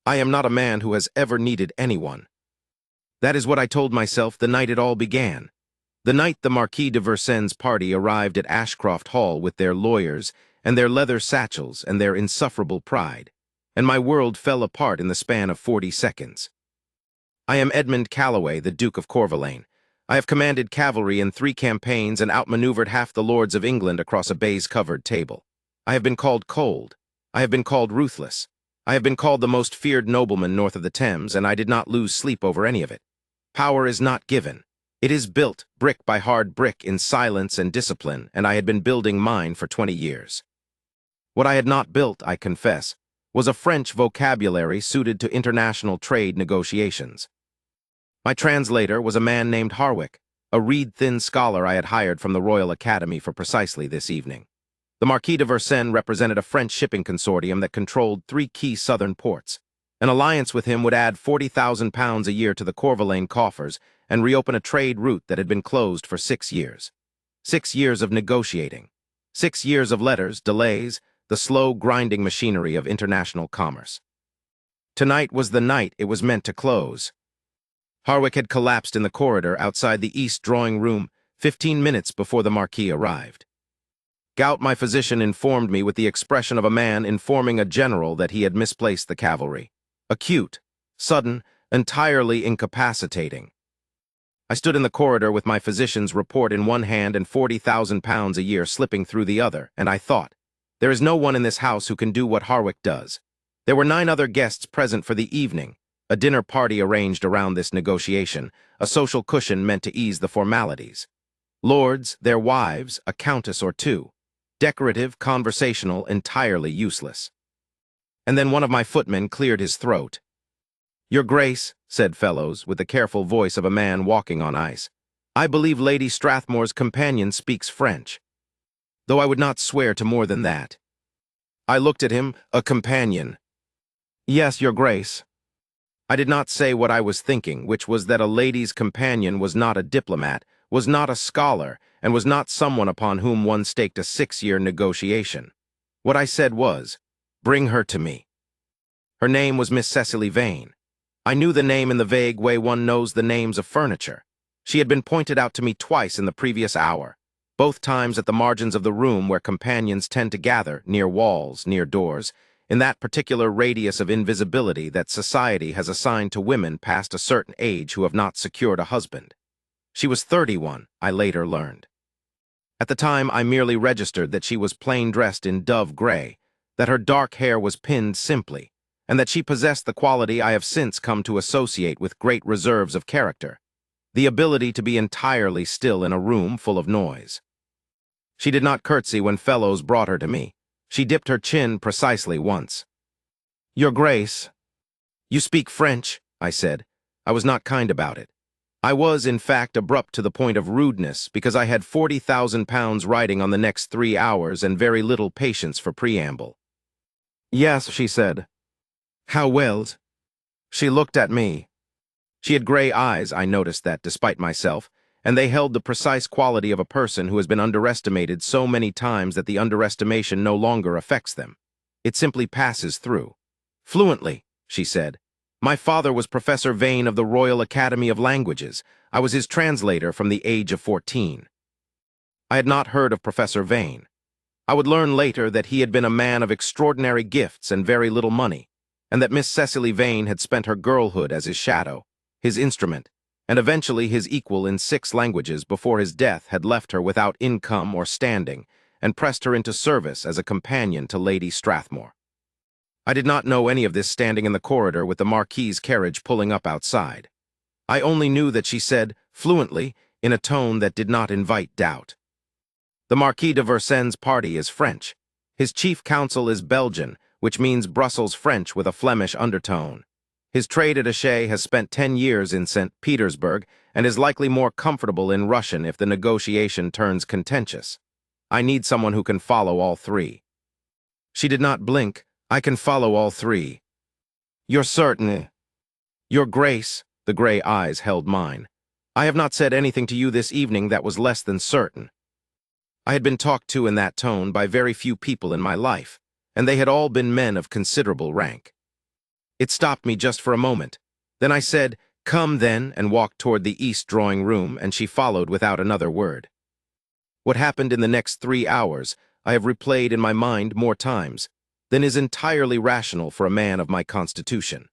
I am not a man who has ever needed anyone. That is what I told myself the night it all began. The night the Marquis de Versailles' party arrived at Ashcroft Hall with their lawyers and their leather satchels and their insufferable pride, and my world fell apart in the span of 40 seconds. I am Edmund Calloway, the Duke of Corvelane. I have commanded cavalry in 3 campaigns and outmaneuvered half the lords of England across a baize-covered table. I have been called cold. I have been called ruthless. I have been called the most feared nobleman north of the Thames, and I did not lose sleep over any of it. Power is not given. It is built, brick by hard brick, in silence and discipline, and I had been building mine for 20 years. What I had not built, I confess, was a French vocabulary suited to international trade negotiations. My translator was a man named Harwick, a reed-thin scholar I had hired from the Royal Academy for precisely this evening. The Marquis de Versailles represented a French shipping consortium that controlled 3 key southern ports. An alliance with him would add £40,000 a year to the Corvelane coffers and reopen a trade route that had been closed for 6 years. 6 years of negotiating. 6 years of letters, delays, the slow, grinding machinery of international commerce. Tonight was the night it was meant to close. Harwick had collapsed in the corridor outside the east drawing room 15 minutes before the Marquis arrived. Gout, my physician, informed me with the expression of a man informing a general that he had misplaced the cavalry. Acute, sudden, entirely incapacitating. I stood in the corridor with my physician's report in one hand and £40,000 a year slipping through the other, and I thought, there is no one in this house who can do what Harwick does. There were 9 other guests present for the evening, a dinner party arranged around this negotiation, a social cushion meant to ease the formalities. Lords, their wives, a countess or 2. Decorative, conversational, entirely useless. And then one of my footmen cleared his throat. "Your Grace," said Fellows, with the careful voice of a man walking on ice, "I believe Lady Strathmore's companion speaks French, though I would not swear to more than that." I looked at him. A companion. "Yes, Your Grace." I did not say what I was thinking, which was that a lady's companion was not a diplomat, was not a scholar, and was not someone upon whom one staked a 6-year negotiation. What I said was, "Bring her to me." Her name was Miss Cecily Vane. I knew the name in the vague way one knows the names of furniture. She had been pointed out to me twice in the previous hour, both times at the margins of the room where companions tend to gather, near walls, near doors, in that particular radius of invisibility that society has assigned to women past a certain age who have not secured a husband. She was 31, I later learned. At the time, I merely registered that she was plain dressed in dove gray, that her dark hair was pinned simply, and that she possessed the quality I have since come to associate with great reserves of character, the ability to be entirely still in a room full of noise. She did not curtsy when Fellows brought her to me. She dipped her chin precisely once. "Your Grace." "You speak French," I said. I was not kind about it. I was, in fact, abrupt to the point of rudeness because I had £40,000 riding on the next 3 hours and very little patience for preamble. "Yes," she said. "How well?" She looked at me. She had gray eyes, I noticed that, despite myself, and they held the precise quality of a person who has been underestimated so many times that the underestimation no longer affects them. It simply passes through. "Fluently," she said. "My father was Professor Vane of the Royal Academy of Languages. I was his translator from the age of 14. I had not heard of Professor Vane. I would learn later that he had been a man of extraordinary gifts and very little money, and that Miss Cecily Vane had spent her girlhood as his shadow, his instrument, and eventually his equal in 6 languages before his death had left her without income or standing and pressed her into service as a companion to Lady Strathmore. I did not know any of this standing in the corridor with the Marquis's carriage pulling up outside. I only knew that she said, fluently, in a tone that did not invite doubt. "The Marquis de Versailles' party is French. His chief counsel is Belgian, which means Brussels French with a Flemish undertone. His trade attaché has spent 10 years in St. Petersburg and is likely more comfortable in Russian if the negotiation turns contentious. I need someone who can follow all 3. She did not blink. "I can follow all 3. "You're certain?" "Your Grace," the gray eyes held mine. "I have not said anything to you this evening that was less than certain." I had been talked to in that tone by very few people in my life, and they had all been men of considerable rank. It stopped me just for a moment. Then I said, "Come then," and walked toward the east drawing room, and she followed without another word. What happened in the next 3 hours I have replayed in my mind more times than is entirely rational for a man of my constitution.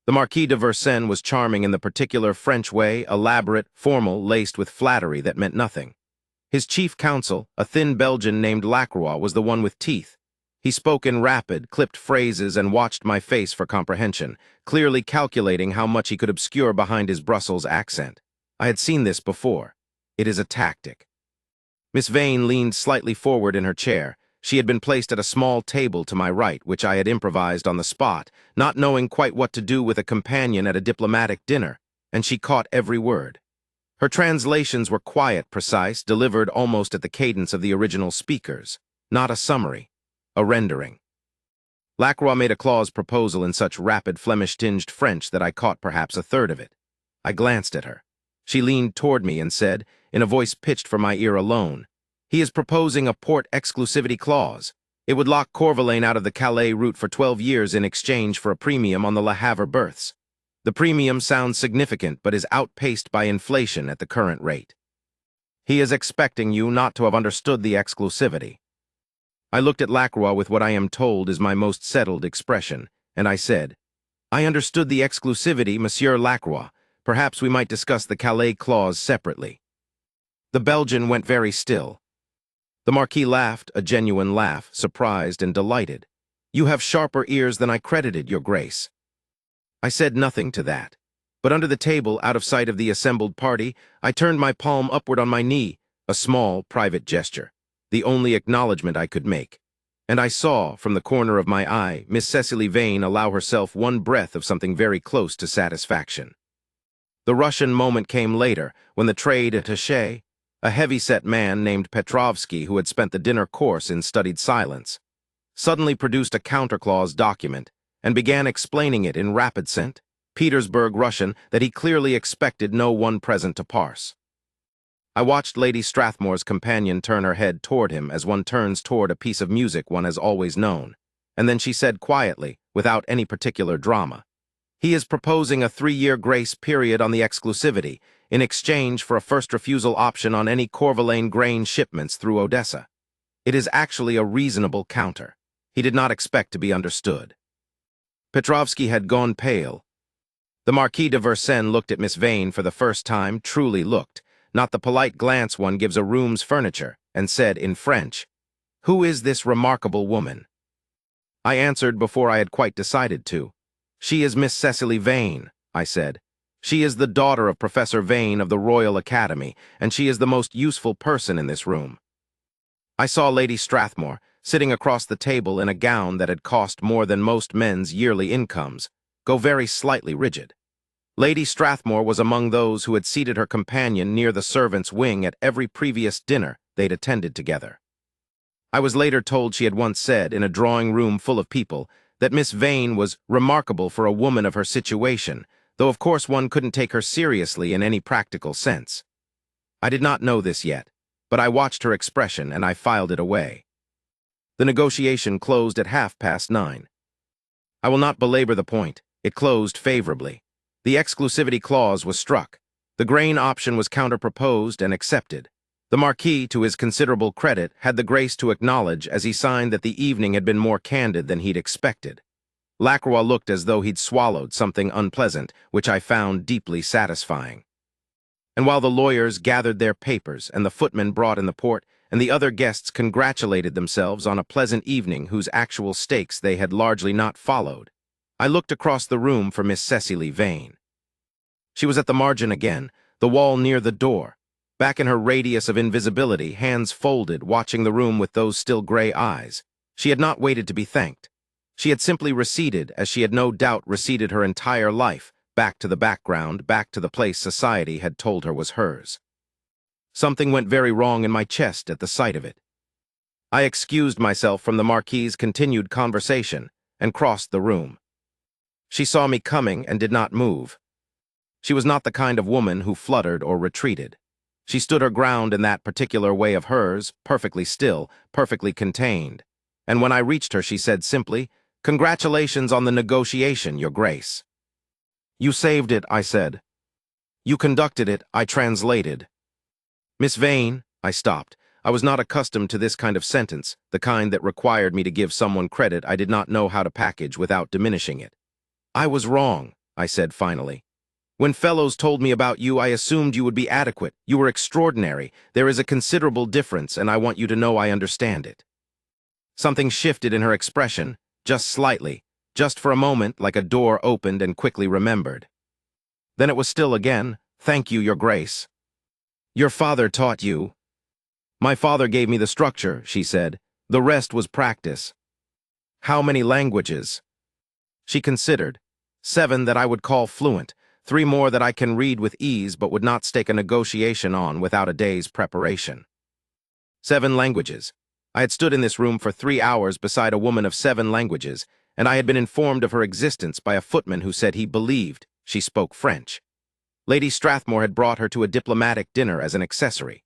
The Marquis de Versailles was charming in the particular French way, elaborate, formal, laced with flattery that meant nothing. His chief counsel, a thin Belgian named Lacroix, was the one with teeth. He spoke in rapid, clipped phrases and watched my face for comprehension, clearly calculating how much he could obscure behind his Brussels accent. I had seen this before. It is a tactic. Miss Vane leaned slightly forward in her chair. She had been placed at a small table to my right, which I had improvised on the spot, not knowing quite what to do with a companion at a diplomatic dinner, and she caught every word. Her translations were quiet, precise, delivered almost at the cadence of the original speakers, not a summary, a rendering. Lacroix made a clause proposal in such rapid Flemish-tinged French that I caught perhaps a third of it. I glanced at her. She leaned toward me and said, in a voice pitched for my ear alone, "He is proposing a port exclusivity clause. It would lock Corvelane out of the Calais route for 12 years in exchange for a premium on the Le Havre berths. The premium sounds significant but is outpaced by inflation at the current rate. He is expecting you not to have understood the exclusivity." I looked at Lacroix with what I am told is my most settled expression, and I said, "I understood the exclusivity, Monsieur Lacroix. Perhaps we might discuss the Calais clause separately." The Belgian went very still. The Marquis laughed, a genuine laugh, surprised and delighted. "You have sharper ears than I credited, Your Grace." I said nothing to that, but under the table, out of sight of the assembled party, I turned my palm upward on my knee, a small, private gesture, the only acknowledgement I could make, and I saw, from the corner of my eye, Miss Cecily Vane allow herself one breath of something very close to satisfaction. The Russian moment came later, when the trade attaché, a heavy-set man named Petrovsky who had spent the dinner course in studied silence, suddenly produced a counterclause document and began explaining it in rapid St. Petersburg Russian that he clearly expected no one present to parse. I watched Lady Strathmore's companion turn her head toward him as one turns toward a piece of music one has always known, and then she said quietly, without any particular drama, "He is proposing a 3-year grace period on the exclusivity, in exchange for a first refusal option on any Corvelane grain shipments through Odessa. It is actually a reasonable counter. He did not expect to be understood." Petrovsky had gone pale. The Marquis de Versailles looked at Miss Vane for the first time, truly looked, not the polite glance one gives a room's furniture, and said in French, "Who is this remarkable woman?" I answered before I had quite decided to. "She is Miss Cecily Vane," I said. "She is the daughter of Professor Vane of the Royal Academy, and she is the most useful person in this room." I saw Lady Strathmore, sitting across the table in a gown that had cost more than most men's yearly incomes, go very slightly rigid. Lady Strathmore was among those who had seated her companion near the servants' wing at every previous dinner they'd attended together. I was later told she had once said, in a drawing-room full of people, that Miss Vane was remarkable for a woman of her situation, though of course one couldn't take her seriously in any practical sense. I did not know this yet, but I watched her expression and I filed it away. The negotiation closed at 9:30. I will not belabor the point. It closed favorably. The exclusivity clause was struck. The grain option was counter-proposed and accepted. The Marquis, to his considerable credit, had the grace to acknowledge as he signed that the evening had been more candid than he'd expected. Lacroix looked as though he'd swallowed something unpleasant, which I found deeply satisfying. And while the lawyers gathered their papers and the footman brought in the port, and the other guests congratulated themselves on a pleasant evening whose actual stakes they had largely not followed, I looked across the room for Miss Cecily Vane. She was at the margin again, the wall near the door, back in her radius of invisibility, hands folded, watching the room with those still gray eyes. She had not waited to be thanked. She had simply receded, as she had no doubt receded her entire life, back to the background, back to the place society had told her was hers. Something went very wrong in my chest at the sight of it. I excused myself from the Marquis's continued conversation and crossed the room. She saw me coming and did not move. She was not the kind of woman who fluttered or retreated. She stood her ground in that particular way of hers, perfectly still, perfectly contained. And when I reached her, she said simply, Congratulations on the negotiation, Your Grace. You saved it, I said. You conducted it, I translated. Miss Vane, I stopped. I was not accustomed to this kind of sentence, the kind that required me to give someone credit I did not know how to package without diminishing it. I was wrong, I said finally. When fellows told me about you, I assumed you would be adequate. You were extraordinary. There is a considerable difference, and I want you to know I understand it. Something shifted in her expression, just slightly, just for a moment, like a door opened and quickly remembered. Then it was still again. Thank you, Your Grace. Your father taught you. My father gave me the structure, she said. The rest was practice. How many languages? She considered. 7 that I would call fluent, 3 more that I can read with ease but would not stake a negotiation on without a day's preparation. 7 languages. I had stood in this room for 3 hours beside a woman of 7 languages, and I had been informed of her existence by a footman who said he believed she spoke French. Lady Strathmore had brought her to a diplomatic dinner as an accessory.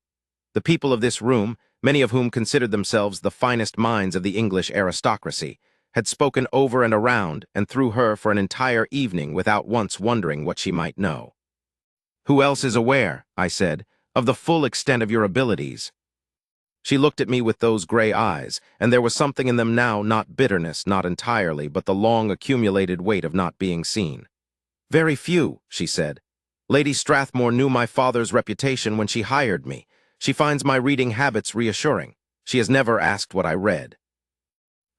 The people of this room, many of whom considered themselves the finest minds of the English aristocracy, had spoken over and around and through her for an entire evening without once wondering what she might know. Who else is aware, I said, of the full extent of your abilities? She looked at me with those gray eyes, and there was something in them now, not bitterness, not entirely, but the long accumulated weight of not being seen. Very few, she said. Lady Strathmore knew my father's reputation when she hired me. She finds my reading habits reassuring. She has never asked what I read.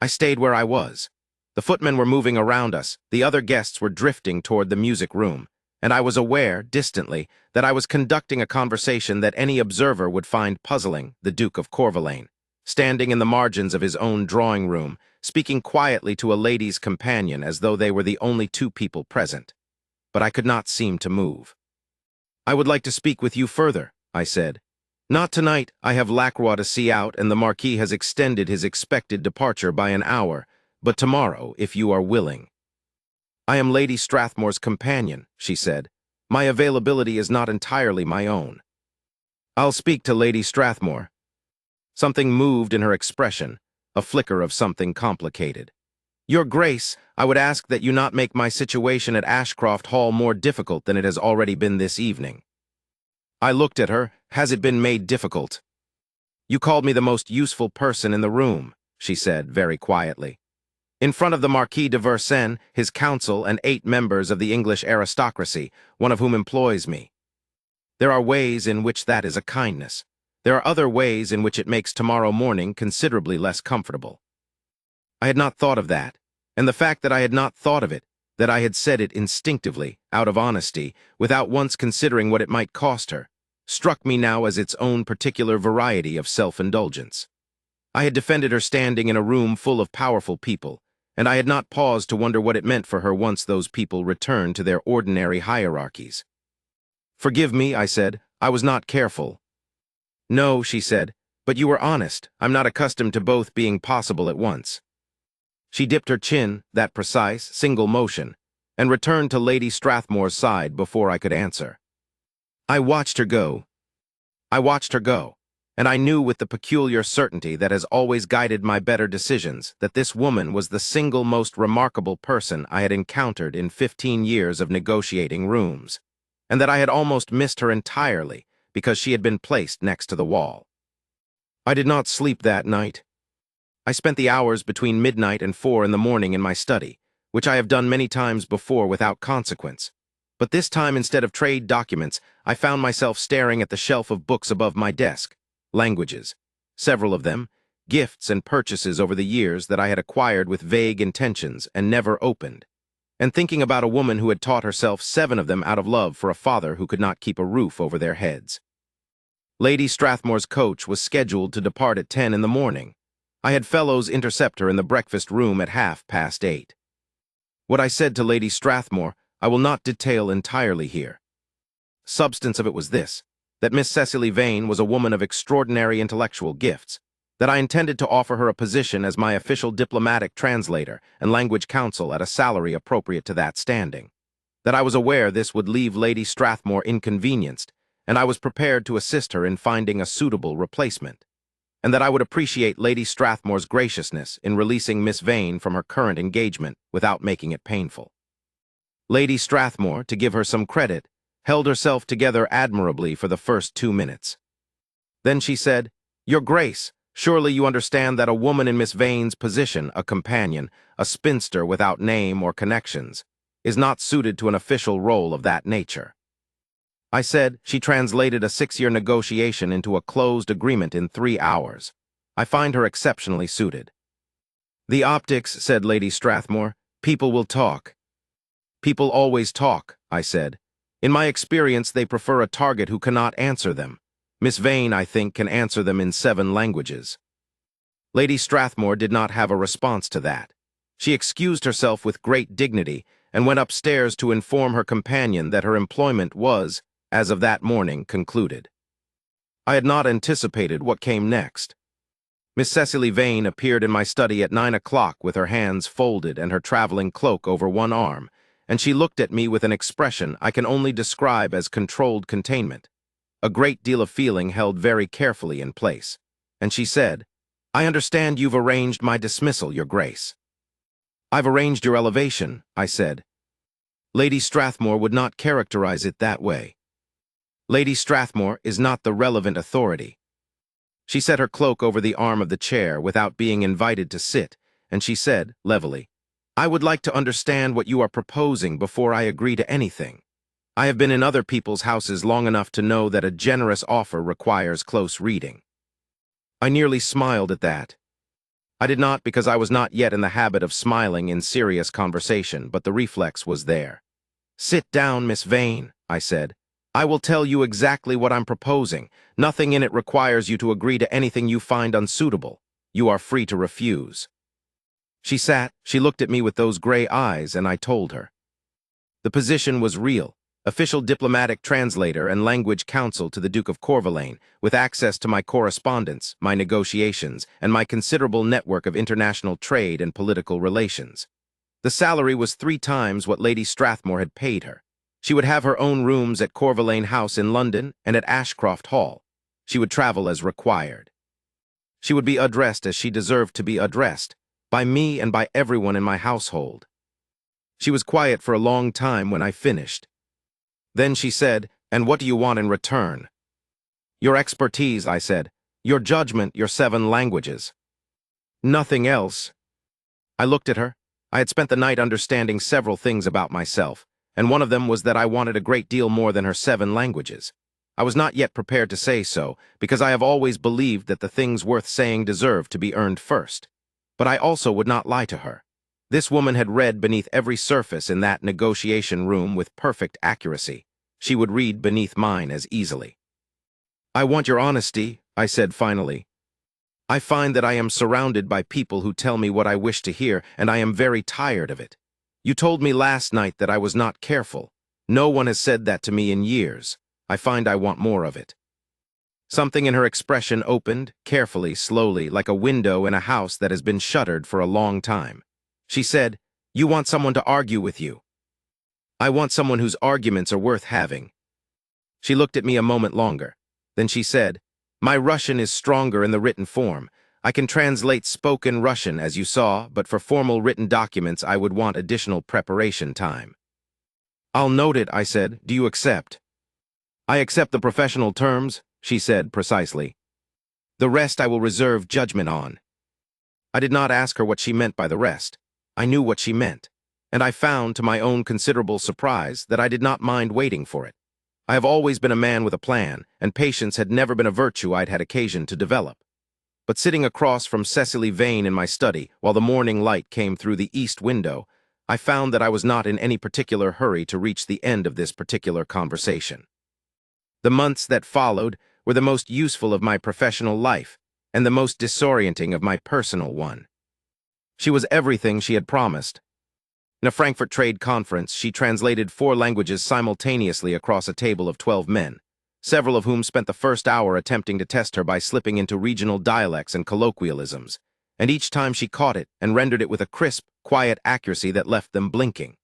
I stayed where I was. The footmen were moving around us, the other guests were drifting toward the music room, and I was aware, distantly, that I was conducting a conversation that any observer would find puzzling, the Duke of Corvelane, standing in the margins of his own drawing room, speaking quietly to a lady's companion as though they were the only 2 people present. But I could not seem to move. I would like to speak with you further, I said. Not tonight. I have Lacroix to see out, and the Marquis has extended his expected departure by an hour, but tomorrow, if you are willing. I am Lady Strathmore's companion, she said. My availability is not entirely my own. I'll speak to Lady Strathmore. Something moved in her expression, a flicker of something complicated. Your Grace, I would ask that you not make my situation at Ashcroft Hall more difficult than it has already been this evening. I looked at her. Has it been made difficult? You called me the most useful person in the room, she said very quietly. In front of the Marquis de Versailles, his council, and 8 members of the English aristocracy, one of whom employs me. There are ways in which that is a kindness. There are other ways in which it makes tomorrow morning considerably less comfortable. I had not thought of that, and the fact that I had not thought of it, that I had said it instinctively, out of honesty, without once considering what it might cost her, struck me now as its own particular variety of self-indulgence. I had defended her standing in a room full of powerful people, and I had not paused to wonder what it meant for her once those people returned to their ordinary hierarchies. Forgive me, I said. I was not careful. No, she said, but you were honest. I'm not accustomed to both being possible at once. She dipped her chin, that precise, single motion, and returned to Lady Strathmore's side before I could answer. I watched her go. And I knew with the peculiar certainty that has always guided my better decisions that this woman was the single most remarkable person I had encountered in 15 years of negotiating rooms, and that I had almost missed her entirely because she had been placed next to the wall. I did not sleep that night. I spent the hours between midnight and 4 in the morning in my study, which I have done many times before without consequence. But this time, instead of trade documents, I found myself staring at the shelf of books above my desk. Languages, several of them, gifts and purchases over the years that I had acquired with vague intentions and never opened, and thinking about a woman who had taught herself 7 of them out of love for a father who could not keep a roof over their heads. Lady Strathmore's coach was scheduled to depart at 10 in the morning. I had fellows intercept her in the breakfast room at 8:30. What I said to Lady Strathmore I will not detail entirely here. Substance of it was this: that Miss Cecily Vane was a woman of extraordinary intellectual gifts, that I intended to offer her a position as my official diplomatic translator and language counsel at a salary appropriate to that standing, that I was aware this would leave Lady Strathmore inconvenienced, and I was prepared to assist her in finding a suitable replacement. and that I would appreciate Lady Strathmore's graciousness in releasing Miss Vane from her current engagement without making it painful. Lady Strathmore, to give her some credit, held herself together admirably for the first 2 minutes. Then she said, "Your Grace, surely you understand that a woman in Miss Vane's position, a companion, a spinster without name or connections, is not suited to an official role of that nature." I said she translated a 6-year negotiation into a closed agreement in 3 hours. I find her exceptionally suited. "The optics," said Lady Strathmore. "People will talk." "People always talk," I said. "In my experience, they prefer a target who cannot answer them. Miss Vane, I think, can answer them in 7 languages. Lady Strathmore did not have a response to that. She excused herself with great dignity and went upstairs to inform her companion that her employment was, as of that morning, concluded. I had not anticipated what came next. Miss Cecily Vane appeared in my study at 9 o'clock with her hands folded and her traveling cloak over one arm, and she looked at me with an expression I can only describe as controlled containment. A great deal of feeling held very carefully in place, and she said, "I understand you've arranged my dismissal, Your Grace." "I've arranged your elevation," I said. Lady Strathmore would not characterize it that way. Lady Strathmore is not the relevant authority. She set her cloak over the arm of the chair without being invited to sit, and she said, levelly, "I would like to understand what you are proposing before I agree to anything. I have been in other people's houses long enough to know that a generous offer requires close reading." I nearly smiled at that. I did not because I was not yet in the habit of smiling in serious conversation, but the reflex was there. "Sit down, Miss Vane," I said. "I will tell you exactly what I'm proposing. Nothing in it requires you to agree to anything you find unsuitable. You are free to refuse." She sat, she looked at me with those gray eyes, and I told her. The position was real. Official diplomatic translator and language counsel to the Duke of Corvelane, with access to my correspondence, my negotiations, and my considerable network of international trade and political relations. The salary was 3 times what Lady Strathmore had paid her. She would have her own rooms at Corvelane House in London and at Ashcroft Hall. She would travel as required. She would be addressed as she deserved to be addressed, by me and by everyone in my household. She was quiet for a long time when I finished. Then she said, "And what do you want in return?" "Your expertise," I said. "Your judgment, your 7 languages." "Nothing else." I looked at her. I had spent the night understanding several things about myself, and one of them was that I wanted a great deal more than her 7 languages. I was not yet prepared to say so, because I have always believed that the things worth saying deserve to be earned first. But I also would not lie to her. This woman had read beneath every surface in that negotiation room with perfect accuracy. She would read beneath mine as easily. "I want your honesty," I said finally. "I find that I am surrounded by people who tell me what I wish to hear, and I am very tired of it. You told me last night that I was not careful. No one has said that to me in years. I find I want more of it." Something in her expression opened, carefully, slowly, like a window in a house that has been shuttered for a long time. She said, "You want someone to argue with you." "I want someone whose arguments are worth having." She looked at me a moment longer. Then she said, "My Russian is stronger in the written form. I can translate spoken Russian, as you saw, but for formal written documents I would want additional preparation time." "I'll note it," I said. "Do you accept?" "I accept the professional terms," she said precisely. "The rest I will reserve judgment on." I did not ask her what she meant by the rest. I knew what she meant, and I found, to my own considerable surprise, that I did not mind waiting for it. I have always been a man with a plan, and patience had never been a virtue I'd had occasion to develop. But sitting across from Cecily Vane in my study, while the morning light came through the east window, I found that I was not in any particular hurry to reach the end of this particular conversation. The months that followed were the most useful of my professional life, and the most disorienting of my personal one. She was everything she had promised. In a Frankfurt trade conference, she translated 4 languages simultaneously across a table of 12 men, several of whom spent the first hour attempting to test her by slipping into regional dialects and colloquialisms, and each time she caught it and rendered it with a crisp, quiet accuracy that left them blinking.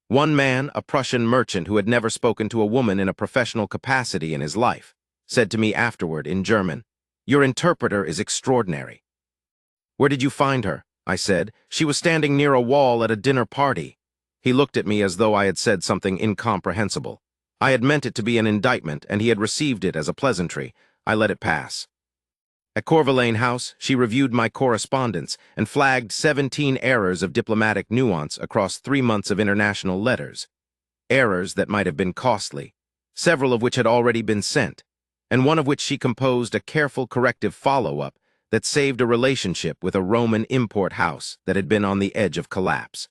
One man, a Prussian merchant who had never spoken to a woman in a professional capacity in his life, said to me afterward in German, Your interpreter is extraordinary." "Where did you find her?" I said. "She was standing near a wall at a dinner party." He looked at me as though I had said something incomprehensible. I had meant it to be an indictment, and he had received it as a pleasantry. I let it pass. At Corvalane House, she reviewed my correspondence and flagged 17 errors of diplomatic nuance across 3 months of international letters. Errors that might have been costly, several of which had already been sent, and one of which she composed a careful corrective follow-up that saved a relationship with a Roman import house that had been on the edge of collapse.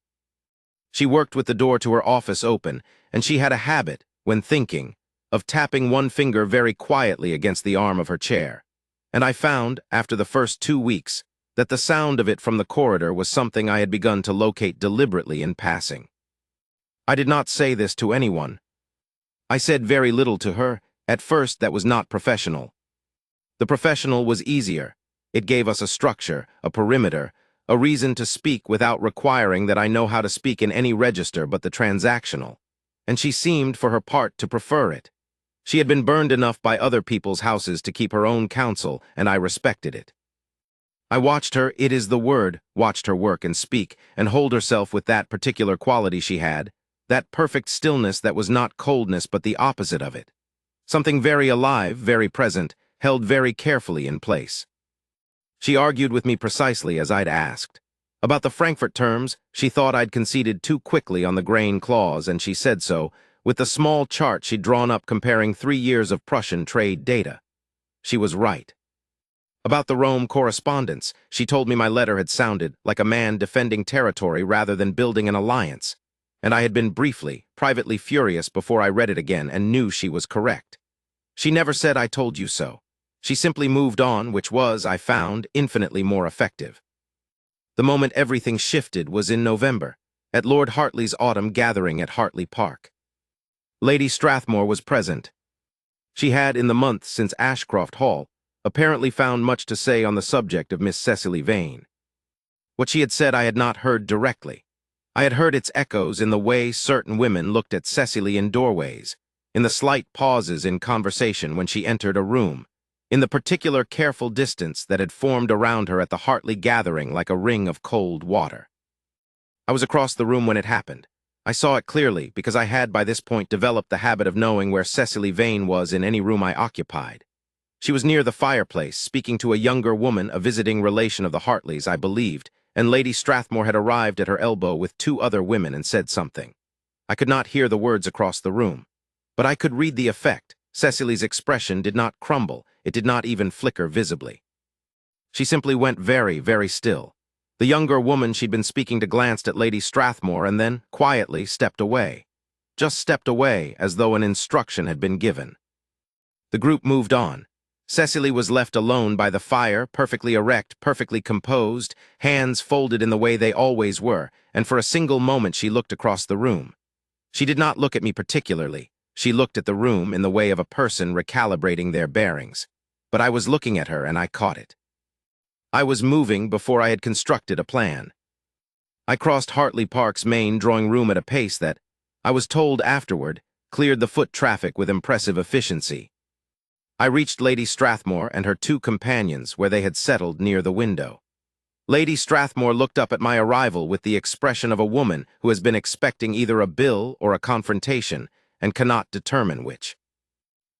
She worked with the door to her office open, and she had a habit, when thinking, of tapping one finger very quietly against the arm of her chair. And I found, after the first 2 weeks, that the sound of it from the corridor was something I had begun to locate deliberately in passing. I did not say this to anyone. I said very little to her. At first, that was not professional. The professional was easier. It gave us a structure, a perimeter, a reason to speak without requiring that I know how to speak in any register but the transactional. And she seemed, for her part, to prefer it. She had been burned enough by other people's houses to keep her own counsel, and I respected it. I watched her, it is the word, watched her work and speak, and hold herself with that particular quality she had, that perfect stillness that was not coldness but the opposite of it. Something very alive, very present, held very carefully in place. She argued with me precisely as I'd asked. About the Frankfurt terms, she thought I'd conceded too quickly on the grain clause, and she said so, with the small chart she'd drawn up comparing 3 years of Prussian trade data. She was right. About the Rome correspondence, she told me my letter had sounded like a man defending territory rather than building an alliance, and I had been briefly, privately furious before I read it again and knew she was correct. She never said "I told you so." She simply moved on, which was, I found, infinitely more effective. The moment everything shifted was in November, at Lord Hartley's autumn gathering at Hartley Park. Lady Strathmore was present. She had, in the month since Ashcroft Hall, apparently found much to say on the subject of Miss Cecily Vane. What she had said I had not heard directly. I had heard its echoes in the way certain women looked at Cecily in doorways, in the slight pauses in conversation when she entered a room, in the particular careful distance that had formed around her at the Hartley gathering like a ring of cold water. I was across the room when it happened. I saw it clearly because I had by this point developed the habit of knowing where Cecily Vane was in any room I occupied. She was near the fireplace, speaking to a younger woman, a visiting relation of the Hartleys, I believed, and Lady Strathmore had arrived at her elbow with 2 other women and said something. I could not hear the words across the room, but I could read the effect. Cecily's expression did not crumble, it did not even flicker visibly. She simply went very, very still. The younger woman she'd been speaking to glanced at Lady Strathmore and then, quietly, stepped away. Just stepped away, as though an instruction had been given. The group moved on. Cecily was left alone by the fire, perfectly erect, perfectly composed, hands folded in the way they always were, and for a single moment she looked across the room. She did not look at me particularly. She looked at the room in the way of a person recalibrating their bearings. But I was looking at her, and I caught it. I was moving before I had constructed a plan. I crossed Hartley Park's main drawing room at a pace that, I was told afterward, cleared the foot traffic with impressive efficiency. I reached Lady Strathmore and her 2 companions where they had settled near the window. Lady Strathmore looked up at my arrival with the expression of a woman who has been expecting either a bill or a confrontation and cannot determine which.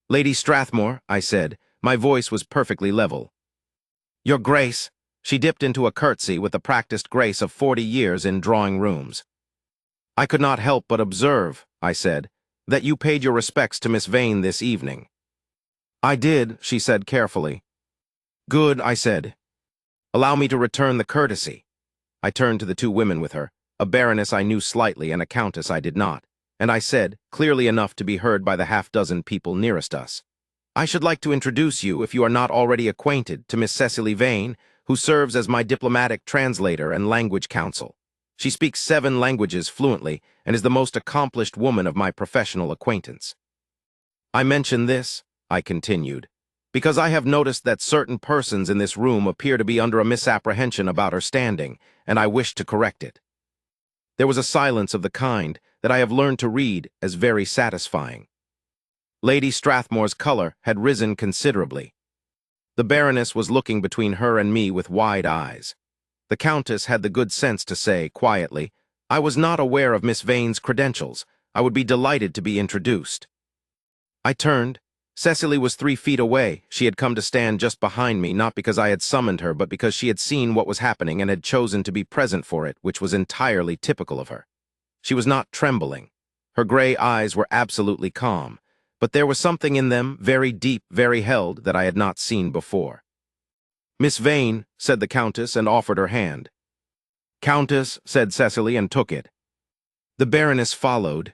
"Lady Strathmore," I said, my voice was perfectly level. "Your Grace." She dipped into a curtsy with the practiced grace of 40 years in drawing rooms. "I could not help but observe," I said, "that you paid your respects to Miss Vane this evening." "I did," she said carefully. "Good," I said. "Allow me to return the courtesy." I turned to the 2 women with her, a baroness I knew slightly and a countess I did not, and I said, clearly enough to be heard by the half-dozen people nearest us, "I should like to introduce you, if you are not already acquainted, to Miss Cecily Vane, who serves as my diplomatic translator and language counsel. She speaks 7 languages fluently and is the most accomplished woman of my professional acquaintance. I mention this," I continued, "because I have noticed that certain persons in this room appear to be under a misapprehension about her standing, and I wish to correct it." There was a silence of the kind that I have learned to read as very satisfying. Lady Strathmore's color had risen considerably. The Baroness was looking between her and me with wide eyes. The Countess had the good sense to say, quietly, "I was not aware of Miss Vane's credentials. I would be delighted to be introduced." I turned. Cecily was 3 feet away. She had come to stand just behind me, not because I had summoned her, but because she had seen what was happening and had chosen to be present for it, which was entirely typical of her. She was not trembling. Her gray eyes were absolutely calm, but there was something in them, very deep, very held, that I had not seen before. "Miss Vane," said the Countess, and offered her hand. "Countess," said Cecily, and took it. The Baroness followed.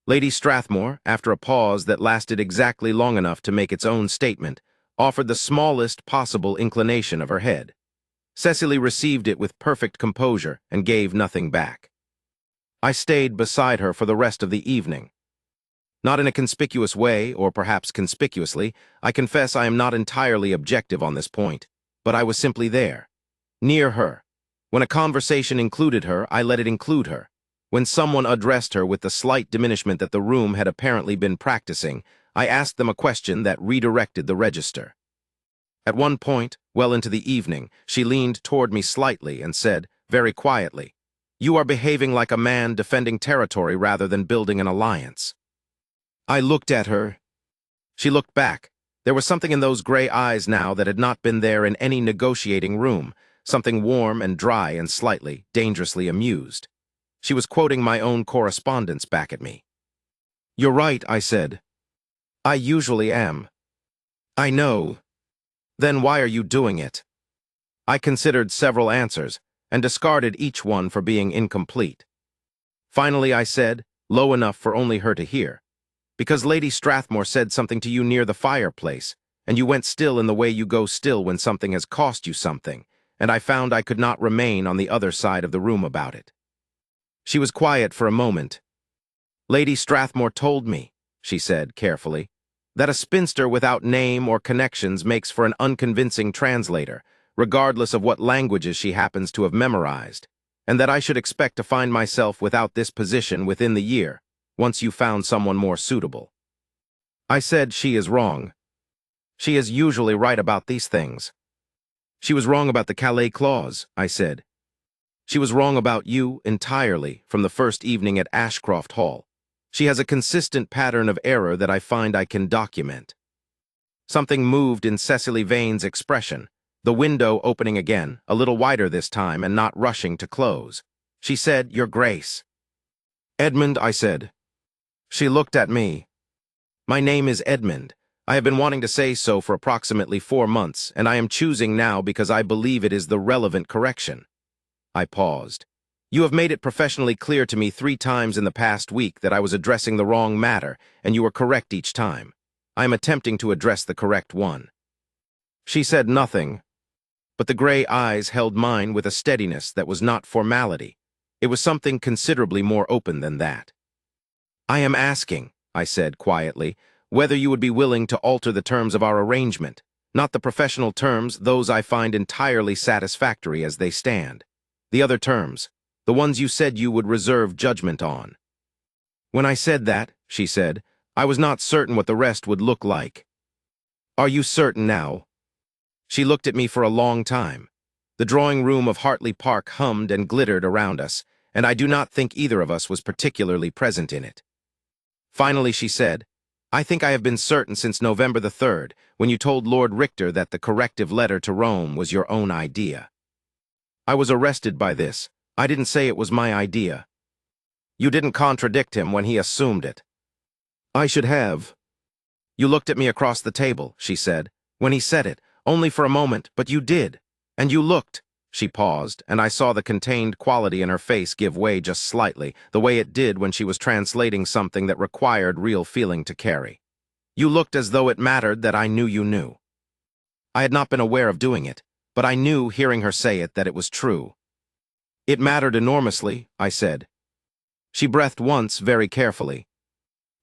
Lady Strathmore, after a pause that lasted exactly long enough to make its own statement, offered the smallest possible inclination of her head. Cecily received it with perfect composure and gave nothing back. I stayed beside her for the rest of the evening. Not in a conspicuous way, or perhaps conspicuously. I confess I am not entirely objective on this point, but I was simply there, near her. When a conversation included her, I let it include her. When someone addressed her with the slight diminishment that the room had apparently been practicing, I asked them a question that redirected the register. At one point, well into the evening, she leaned toward me slightly and said, very quietly, "You are behaving like a man defending territory rather than building an alliance." I looked at her. She looked back. There was something in those gray eyes now that had not been there in any negotiating room, something warm and dry and slightly, dangerously amused. She was quoting my own correspondence back at me. "You're right," I said. "I usually am." "I know." "Then why are you doing it?" I considered several answers, and discarded each one for being incomplete. Finally I said, low enough for only her to hear, "Because Lady Strathmore said something to you near the fireplace, and you went still in the way you go still when something has cost you something, and I found I could not remain on the other side of the room about it." She was quiet for a moment. "Lady Strathmore told me," she said carefully, "that a spinster without name or connections makes for an unconvincing translator, regardless of what languages she happens to have memorized, and that I should expect to find myself without this position within the year, once you found someone more suitable." I said, "She is wrong. She is usually right about these things." "She was wrong about the Calais clause," I said. "She was wrong about you entirely from the first evening at Ashcroft Hall. She has a consistent pattern of error that I find I can document." Something moved in Cecily Vane's expression, the window opening again, a little wider this time and not rushing to close. She said, "Your Grace." "Edmund," I said. She looked at me. "My name is Edmund. I have been wanting to say so for approximately 4 months, and I am choosing now because I believe it is the relevant correction." I paused. "You have made it professionally clear to me 3 times in the past week that I was addressing the wrong matter, and you were correct each time. I am attempting to address the correct one." She said nothing, but the gray eyes held mine with a steadiness that was not formality. It was something considerably more open than that. "I am asking," I said quietly, "whether you would be willing to alter the terms of our arrangement, not the professional terms, those I find entirely satisfactory as they stand. The other terms, the ones you said you would reserve judgment on." "When I said that," she said, "I was not certain what the rest would look like." "Are you certain now?" She looked at me for a long time. The drawing room of Hartley Park hummed and glittered around us, and I do not think either of us was particularly present in it. Finally she said, "I think I have been certain since November the 3rd, when you told Lord Richter that the corrective letter to Rome was your own idea." I was arrested by this. I didn't say it was my idea. "You didn't contradict him when he assumed it." "I should have." "You looked at me across the table," she said, "when he said it, only for a moment, but you did. And you looked." She paused, and I saw the contained quality in her face give way just slightly, the way it did when she was translating something that required real feeling to carry. "You looked as though it mattered that I knew you knew." I had not been aware of doing it, but I knew, hearing her say it, that it was true. "It mattered enormously," I said. She breathed once very carefully.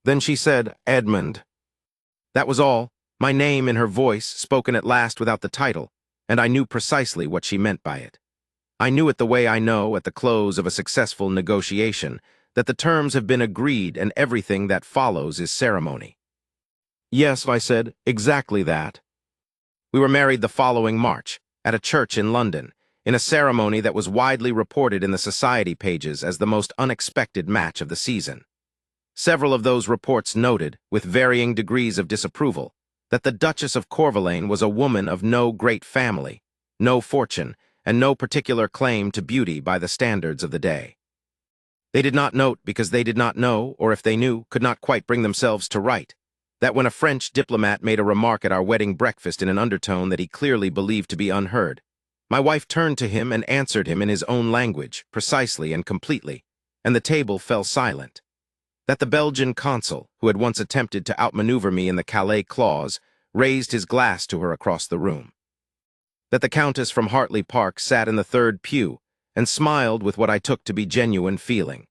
Then she said, "Edmund." That was all, my name in her voice, spoken at last without the title, and I knew precisely what she meant by it. I knew it the way I know, at the close of a successful negotiation, that the terms have been agreed and everything that follows is ceremony. "Yes," I said, "exactly that." We were married the following March, at a church in London, in a ceremony that was widely reported in the society pages as the most unexpected match of the season. Several of those reports noted, with varying degrees of disapproval, that the Duchess of Corvelane was a woman of no great family, no fortune, and no particular claim to beauty by the standards of the day. They did not note because they did not know, or if they knew, could not quite bring themselves to write, that when a French diplomat made a remark at our wedding breakfast in an undertone that he clearly believed to be unheard, my wife turned to him and answered him in his own language, precisely and completely, and the table fell silent. That the Belgian consul, who had once attempted to outmaneuver me in the Calais clause, raised his glass to her across the room. That the Countess from Hartley Park sat in the third pew and smiled with what I took to be genuine feeling.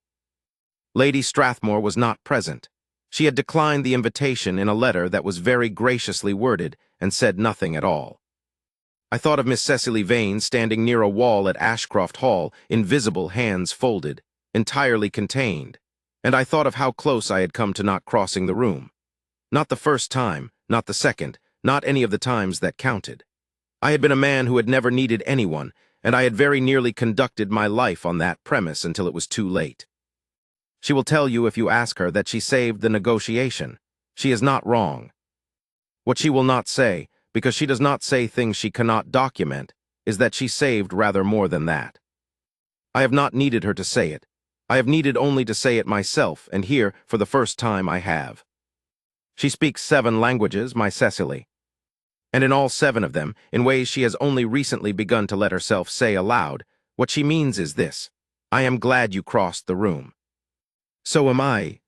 Lady Strathmore was not present. She had declined the invitation in a letter that was very graciously worded and said nothing at all. I thought of Miss Cecily Vane standing near a wall at Ashcroft Hall, invisible, hands folded, entirely contained, and I thought of how close I had come to not crossing the room. Not the first time, not the second, not any of the times that counted. I had been a man who had never needed anyone, and I had very nearly conducted my life on that premise until it was too late. She will tell you if you ask her that she saved the negotiation. She is not wrong. What she will not say, because she does not say things she cannot document, is that she saved rather more than that. I have not needed her to say it. I have needed only to say it myself, and here, for the first time, I have. She speaks 7 languages, my Cecily. And in all 7 of them, in ways she has only recently begun to let herself say aloud, what she means is this: I am glad you crossed the room. So am I,